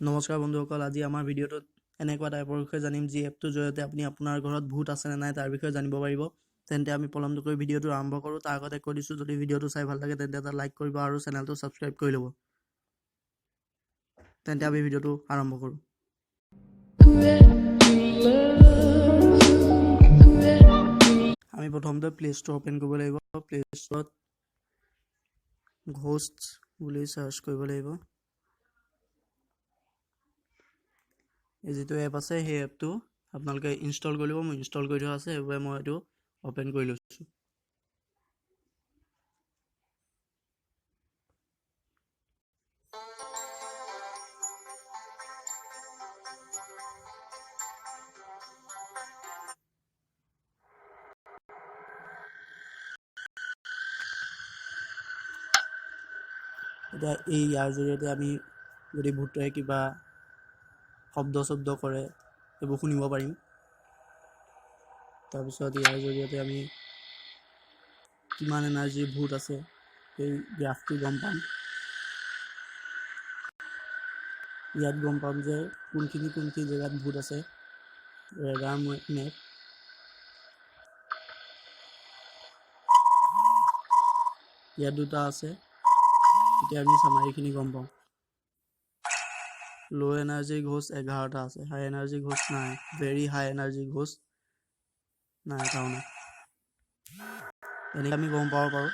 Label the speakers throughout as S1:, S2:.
S1: নমস্কাৰ বন্ধুসকল, আজি আমাৰ ভিডিঅ'টোত এনেকুৱা টাইপৰ বিষয়ে জানিম যি এপটোৰ জৰিয়তে আপুনি আপোনাৰ ঘৰত ভূত আছে নে নাই তাৰ বিষয়ে জানিব পাৰিব। তেন্তে আমি পলমকৈ ভিডিঅ'টো আৰম্ভ কৰোঁ। তাৰ আগতে কৈ দিছোঁ, যদি ভিডিঅ'টো চাই ভাল লাগে তেন্তে এটা লাইক কৰিব আৰু চেনেলটো ছাবস্ক্ৰাইব কৰি ল'ব। তেন্তে আমি ভিডিঅ'টো আৰম্ভ কৰোঁ। আমি প্ৰথমতে প্লে ষ্ট'ৰ অ'পেন কৰিব লাগিব। প্লে ষ্ট'ৰত ঘোষ্ট বুলি চাৰ্চ কৰিব লাগিব। এই যিটো এপ আছে সেই এপটো আপোনালোকে ইনষ্টল কৰি ল'ব। মই ইনষ্টল কৰি থোৱা আছে, সেইবাবে মই এইটো অ'পেন কৰি লৈছোঁ। এতিয়া ইয়াৰ জৰিয়তে আমি যদি ভূতে কিবা শব্দ কৰে সেইবোৰ শুনিব পাৰিম। তাৰপিছত ইয়াৰ জৰিয়তে আমি কিমান এনাৰ্জিৰ ভূত আছে সেই গ্ৰাফটো গম পাম। ইয়াত গম পাম যে কোনখিনি জেগাত ভূত আছে। ৰেডাৰ মেপ ইয়াত দুটা আছে। এতিয়া আমি চামাৰিখিনি গম পাওঁ। ল' এনাৰ্জি ঘোষ্ট 11টা আছে, হাই এনাৰ্জি ঘোষ্ট নাই, ভেৰি হাই এনাৰ্জি ঘোষ্ট নাই, এটাও নাই। এনেকৈ আমি গম পাব পাৰোঁ।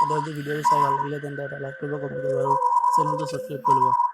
S1: যদি ভিডিঅ'টো চাই ভাল লাগিলে তেন্তে এটা লাইক কৰিব, কমেণ্ট কৰিব আৰু চেনেলটো ছাবস্ক্ৰাইব কৰি ল'ব।